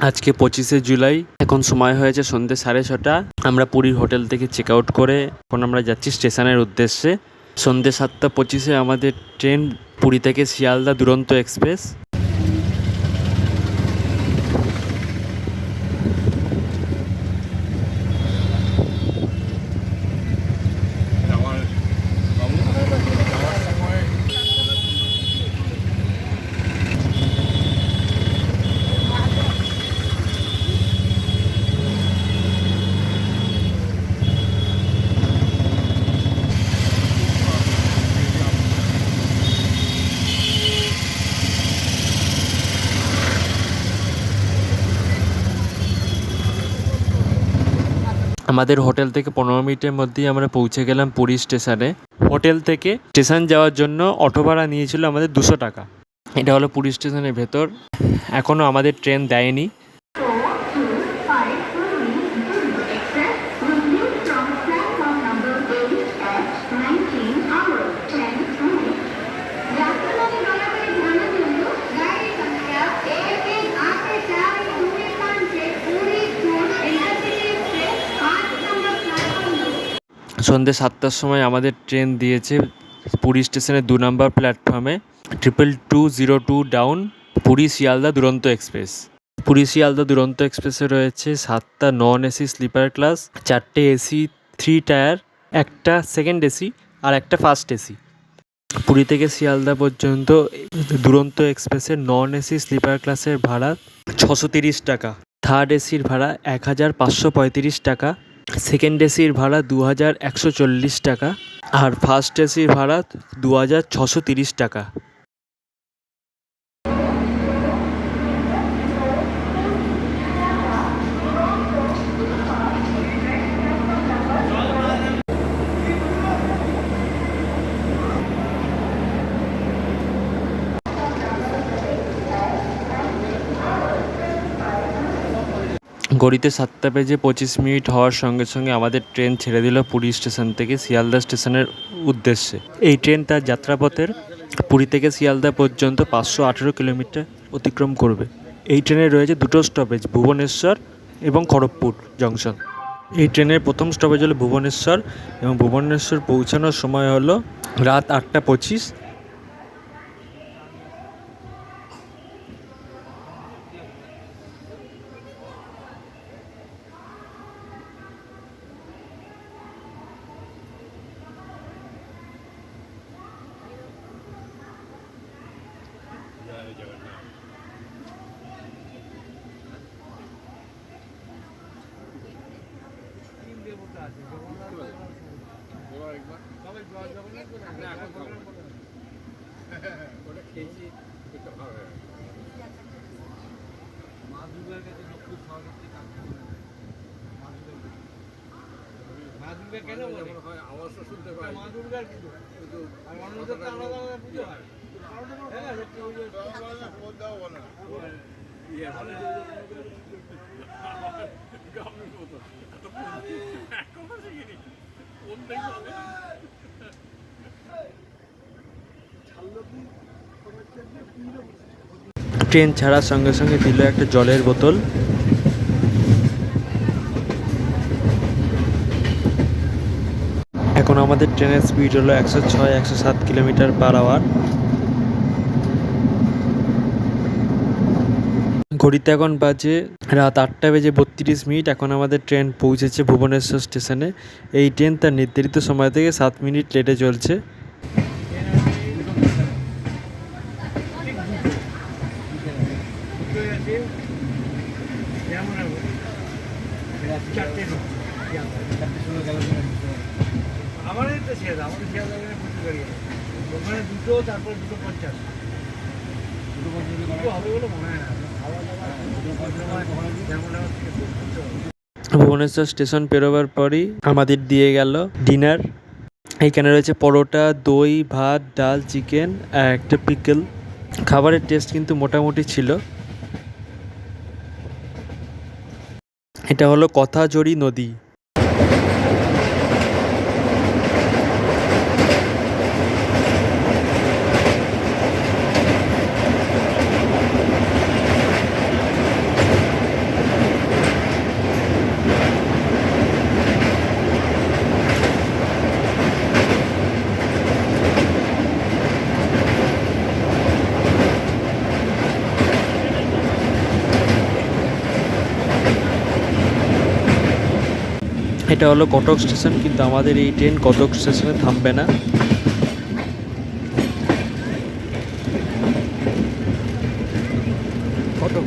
আজকে 25শে জুলাই, এখন সময় হয়েছে সন্ধ্যে 6:30। আমরা পুরীর হোটেল থেকে চেক আউট করে এখন আমরা যাচ্ছি স্টেশনের উদ্দেশ্যে। সন্ধ্যে 7:25 আমাদের ট্রেন, পুরী থেকে শিয়ালদা দুরন্ত এক্সপ্রেস। আমাদের হোটেল থেকে 15 মিনিটের মধ্যেই আমরা পৌঁছে গেলাম পুরী স্টেশনে। হোটেল থেকে স্টেশন যাওয়ার জন্য অটো ভাড়া নিয়েছিল আমাদের 200 টাকা। এটা হলো পুরী স্টেশনের ভেতর। এখনও আমাদের ট্রেন দেয়নি। সন্ধ্যে 7টার সময় আমাদের ট্রেন দিয়েছে পুরী স্টেশনের 2 নম্বর প্ল্যাটফর্মে 22202 ডাউন, পুরী শিয়ালদা দুরন্ত এক্সপ্রেস। পুরী শিয়ালদা দুরন্ত এক্সপ্রেসে রয়েছে 7টা নন এসি স্লিপার ক্লাস, 4টে এসি 3 টায়ার, একটা সেকেন্ড এসি আর একটা ফার্স্ট এসি। পুরী থেকে শিয়ালদা পর্যন্ত দুরন্ত এক্সপ্রেসের নন এসি স্লিপার ক্লাসের ভাড়া 630 টাকা, থার্ড এসির ভাড়া 1535 টাকা, সেকেন্ড এসির ভাড়া 2140 টাকা আর ফার্স্ট এসির ভাড়া 2630 টাকা। ঘড়িতে 7:25 হওয়ার সঙ্গে সঙ্গে আমাদের ট্রেন ছেড়ে দিল পুরী স্টেশন থেকে শিয়ালদা স্টেশনের উদ্দেশ্যে। এই ট্রেন তার যাত্রাপথের পুরী থেকে শিয়ালদা পর্যন্ত 518 কিলোমিটার অতিক্রম করবে। এই ট্রেনে রয়েছে দুটো স্টপেজ, ভুবনেশ্বর এবং খড়গপুর জংশন। এই ট্রেনের প্রথম স্টপেজ হলো ভুবনেশ্বর এবং ভুবনেশ্বর পৌঁছানোর সময় হলো রাত 8:25। ট্রেন ছাড়ার সঙ্গে সঙ্গে দিল একটা জলের বোতল। এখন আমাদের ট্রেনের স্পিড হলো 106-107 কিলোমিটার পার আওয়ার। ঘড়িতে এখন বাজে রাত 8:32। এখন আমাদের ট্রেন পৌঁছেছে ভুবনেশ্বর স্টেশনে। এই ট্রেন তার নির্ধারিত সময় থেকে 7 মিনিট লেটে চলছে। ভুবনেশ্বর স্টেশন পেরোবার পরই আমাদের দিয়ে গেল ডিনার। এইখানে রয়েছে পরোটা, দই, ভাত, ডাল, চিকেন আর একটা পিকল। খাবারের টেস্ট কিন্তু মোটামুটি ছিল। এটা হলো কথাজড়ি নদী। এটা হলো কটক স্টেশন, কিন্তু আমাদের এই ট্রেন কটক স্টেশনে থামবে না। কটক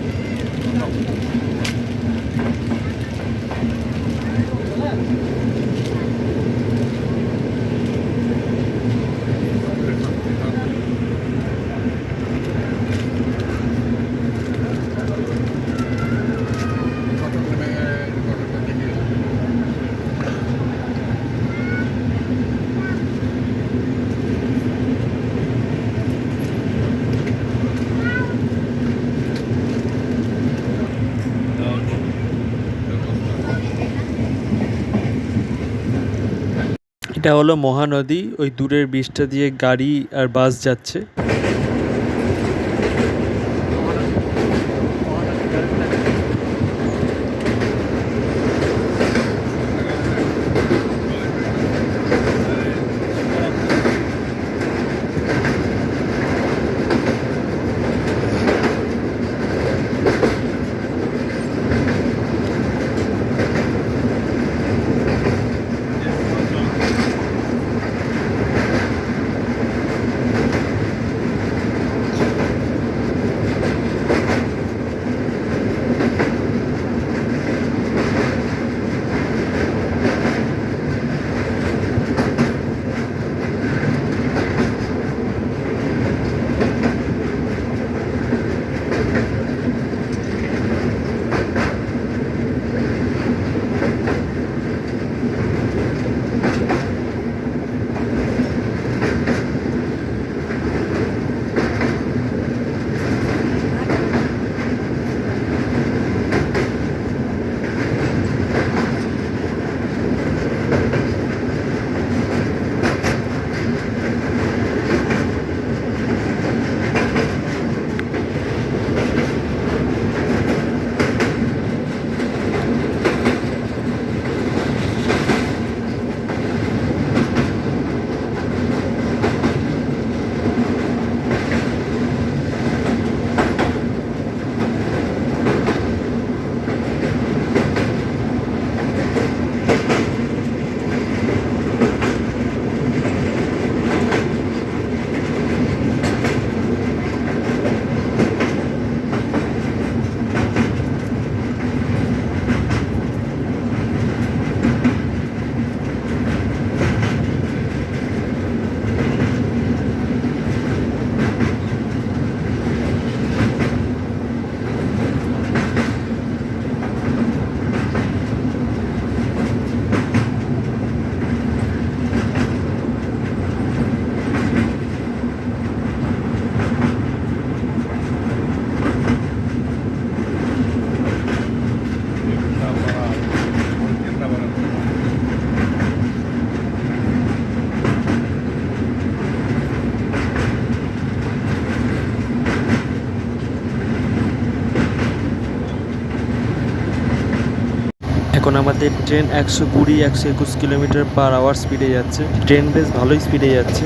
এটা হলো মহানদী, ওই দূরের ব্রিজটা দিয়ে গাড়ি আর বাস যাচ্ছে। এখন আমাদের ট্রেন 120-121 কিলোমিটার পার আওয়ার স্পিডে যাচ্ছে। ট্রেন বেশ ভালোই স্পিডে যাচ্ছে।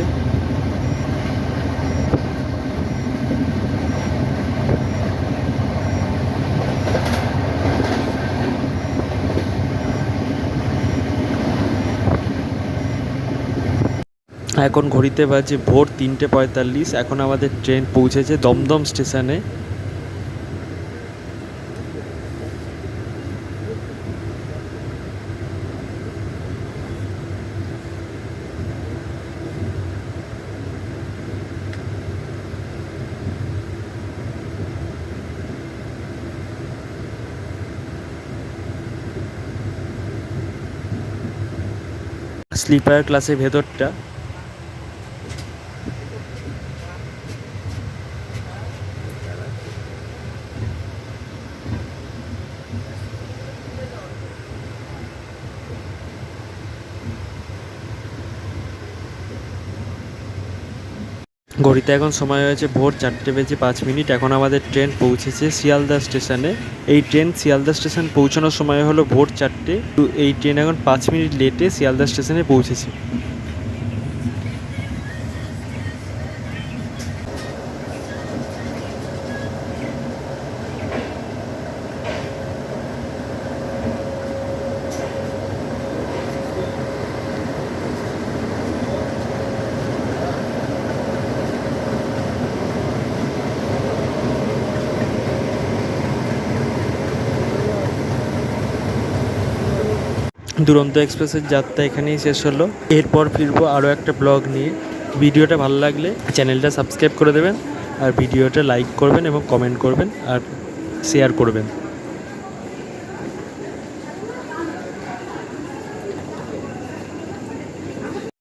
এখন ঘড়িতে বাজে ভোর 3:45। এখন আমাদের ট্রেন পৌঁছেছে দমদম স্টেশনে। স্লিপার ক্লাসের ভেতরটা। ঘড়িতে এখন সময় হয়েছে ভোর 4:05। এখন আমাদের ট্রেন পৌঁছেছে শিয়ালদা স্টেশনে। এই ট্রেন শিয়ালদা স্টেশন পৌঁছানোর সময় হলো ভোর 4টে। তো এই ট্রেন এখন 5 মিনিট লেটে শিয়ালদা স্টেশনে পৌঁছেছে। দুরন্ত এক্সপ্রেসের যাত্রা এখানেই শেষ হলো। এরপর ফিরবো আরও একটা ব্লগ নিয়ে। ভিডিওটা ভালো লাগলে চ্যানেলটা সাবস্ক্রাইব করে দেবেন, আর ভিডিওটা লাইক করবেন এবং কমেন্ট করবেন আর শেয়ার করবেন।